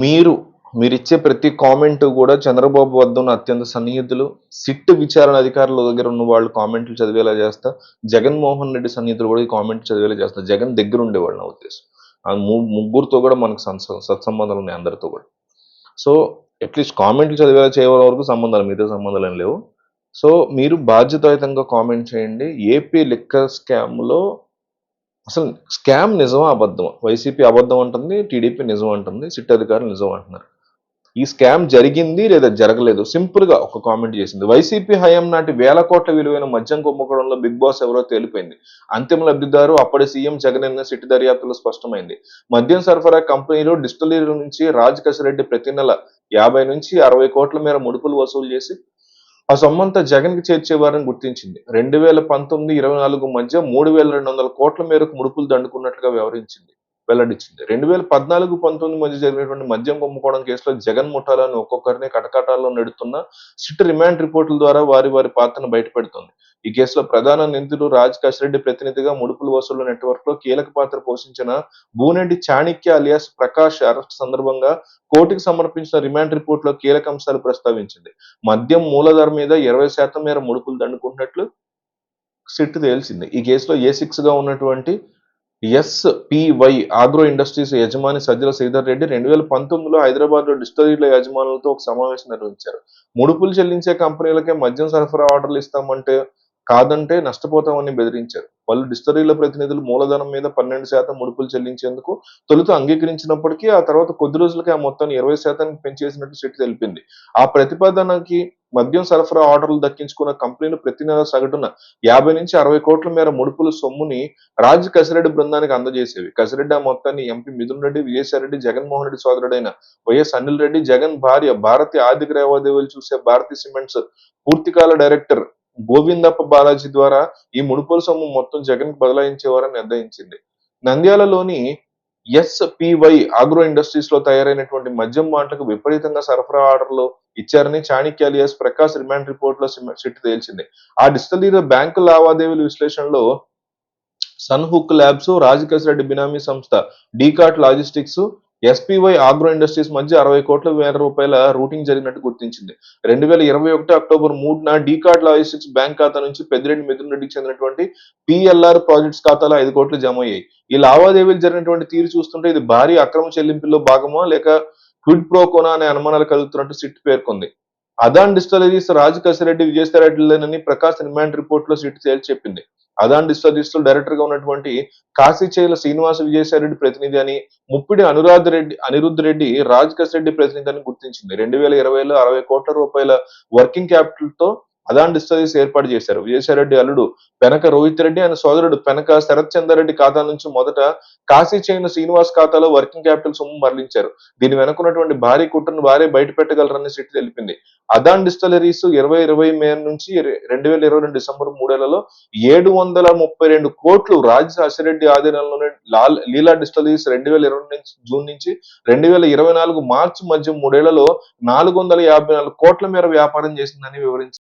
మీరు మీరిచ్చే ప్రతి కామెంట్ కూడా చంద్రబాబు వద్ద ఉన్న అత్యంత సన్నిహితులు, సిట్ విచారణ అధికారుల దగ్గర ఉన్న వాళ్ళు కామెంట్లు చదివేలా చేస్తా, జగన్మోహన్ రెడ్డి సన్నిహితులు కూడా ఈ కామెంట్ చదివేలా చేస్తా. జగన్ దగ్గర ఉండేవాళ్ళు నా ఉద్దేశం. ఆ ముగ్గురితో కూడా మనకు సత్సంబంధాలు ఉన్నాయి అందరితో కూడా. సో అట్లీస్ట్ కామెంట్లు చదివేలా చేయడం వరకు సంబంధాలు, మిగతా సంబంధాలు ఏం లేవు. సో మీరు బాధ్యతాయుతంగా కామెంట్ చేయండి. ఏపీ లిక్కర్ స్కామ్లో అసలు స్కామ్ నిజమా అబద్ధమా? వైసీపీ అబద్ధం అంటుంది, టీడీపీ నిజం అంటుంది, సిట్ అధికారులు నిజం అంటున్నారు. ఈ స్కామ్ జరిగింది లేదా జరగలేదు సింపుల్ గా ఒక కామెంట్ చేసింది. వైసీపీ హయాం నాటి వేల కోట్ల విలువైన మద్యం కుంభకోణంలో బిగ్ బాస్ ఎవరో తేలిపోయింది. అంతిమ లబ్ధిదారు అప్పటి సీఎం జగన్ సిట్ దర్యాప్తులో స్పష్టమైంది. మద్యం సరఫరా కంపెనీలో డిస్టిలరీల నుంచి రాజ్ కసిరెడ్డి ప్రతి నెల 50 నుంచి 60 కోట్ల మేర ముడుపులు వసూలు చేసి ఆ సొమ్మంతా జగన్ కి చేర్చేవారని గుర్తించింది. 2019-24 మధ్య 3,200 కోట్ల మేరకు ముడుపులు దండుకున్నట్లుగా వెల్లడించింది. 2014-19 మధ్య జరిగినటువంటి మద్యం కుంభకోణం కేసులో జగన్ ముఠాలను ఒక్కొక్కరిని కటకటాల్లో నెడుతున్న సిట్ రిమాండ్ రిపోర్టుల ద్వారా వారి పాత్రను బయటపెడుతోంది. ఈ కేసులో ప్రధాన నిందితుడు రాజ్ కసిరెడ్డి ప్రతినిధిగా ముడుపుల వసూలు నెట్వర్క్ లో కీలక పాత్ర పోషించిన బూనెడ్డి చాణిక్య అలియాస్ ప్రకాష్ అరెస్ట్ సందర్భంగా కోర్టుకు సమర్పించిన రిమాండ్ రిపోర్ట్ లో కీలక అంశాలు ప్రస్తావించింది. మద్యం మూలధర మీద 20% మేర ముడుపులు దండుకున్నట్లు సిట్ తేల్చింది. ఈ కేసులో A6 గా ఉన్నటువంటి ఎస్పీవై ఆగ్రో ఇండస్ట్రీస్ యజమాని సజ్జల శ్రీధర్ రెడ్డి 2019లో హైదరాబాద్ లో డిస్టిలరీల యజమానులతో ఒక సమావేశం నిర్వహించారు. ముడుపులు చెల్లించే కంపెనీలకే మద్యం సరఫరా ఆర్డర్లు ఇస్తామంటే కాదంటే నష్టపోతామని బెదిరించారు. పలు డిస్టిలరీల ప్రతినిధులు మూలధనం మీద 12% ముడుపులు చెల్లించేందుకు తొలుత అంగీకరించినప్పటికీ ఆ తర్వాత కొద్ది రోజులకే ఆ మొత్తాన్ని 20% పెంచేసినట్టు సిట్ తెలిపింది. ఆ ప్రతిపాదనకి మద్యం సరఫరా ఆర్డర్లు దక్కించుకున్న కంపెనీలు ప్రతి నెల సగటున 50 నుంచి 60 కోట్ల మేర ముడుపుల సొమ్ముని రాజ్ కసిరెడ్డి బృందానికి అందజేసేవి. కసిరెడ్డి ఆ మొత్తాన్ని ఎంపీ మిథున్ రెడ్డి, విజయసాయిరెడ్డి, జగన్మోహన్ రెడ్డి సోదరుడైన వైఎస్ అనిల్ రెడ్డి, జగన్ భార్య భారతి ఆర్థిక లావాదేవీలు చూసే భారతీ సిమెంట్స్ పూర్తికాల డైరెక్టర్ గోవిందప్ప బాలాజీ ద్వారా ఈ ముడుపుల సొమ్ము మొత్తం జగన్ కు బదలాయించేవారని నిర్ణయించింది. నంద్యాలలోని ఎస్పీవై ఆగ్రో ఇండస్ట్రీస్ లో తయారైనటువంటి మద్యం బాంట్లకు విపరీతంగా సరఫరా ఆర్డర్లు ఇచ్చారని Chanakya alias Prakash remand report లో సిట్ తేల్చింది. ఆ డిజిటల్ బ్యాంకు లావాదేవీల విశ్లేషణలో Sun Hook Labs, Raj Kasireddy బినామీ సంస్థ Dekart Logistics, SPY Agro Industries మధ్య 60 కోట్ల మేర రూపాయల రూటింగ్ జరిగినట్టు గుర్తించింది. 2021 అక్టోబర్ 3న డీకాట్ లాజిస్టిక్స్ బ్యాంక్ ఖాతా నుంచి పెద్దిరెడ్డి మిథున్ రెడ్డికి చెందినటువంటి పిఎల్ఆర్ ప్రాజెక్ట్స్ ఖాతాలో 5 కోట్లు జమ అయ్యాయి. ఈ లావాదేవీలు జరిగినటువంటి తీరు చూస్తుంటే ఇది భారీ అక్రమ చెల్లింపుల్లో భాగమా లేక క్విడ్ ప్రోకోనా అనే అనుమానాలు కలుగుతున్నట్టు సిట్ పేర్కొంది. అదాన్ డిస్టిలరీస్ రాజ్ కసిరెడ్డి, విజయసాయిరెడ్డిలేనని ప్రకాష్ రిమాండ్ రిపోర్ట్ లో సిట్ తేల్చి చెప్పింది. అదాన్ డిస్టిలరీస్ లో డైరెక్టర్ గా ఉన్నటువంటి కాశీచేల శ్రీనివాస విజయసాయిరెడ్డి ప్రతినిధి అని, ముప్పిడి అనిరుద్ రెడ్డి రాజ్ కసిరెడ్డి ప్రతినిధి అని గుర్తించింది. 2020లో 60 కోట్ల రూపాయల వర్కింగ్ క్యాపిటల్ తో అదాన్ డిస్టిలరీస్ ఏర్పాటు చేశారు. విజయసాయిరెడ్డి అల్లుడు పెనక రోహిత్ రెడ్డి, ఆయన సోదరుడు పెనక శరత్ చంద్రారెడ్డి ఖాతా నుంచి మొదట కాశీ చైన శ్రీనివాస్ ఖాతాలో వర్కింగ్ క్యాపిటల్ సొమ్ము మరలించారు. దీని వెనుకున్నటువంటి భారీ కుట్రను వారే బయట పెట్టగలరని సిట్ తెలిపింది. అదాన్ డిస్టిలరీస్ 2020 మే నుంచి 2022 డిసెంబర్ 3 732 కోట్లు రాజ్ కసిరెడ్డి ఆధీనంలోని లీలా డిస్టిలరీస్ 2020 జూన్ నుంచి 2024 మార్చి మధ్య 3 ఏళ్లలో 454 కోట్ల మేర వ్యాపారం చేసిందని వివరించారు.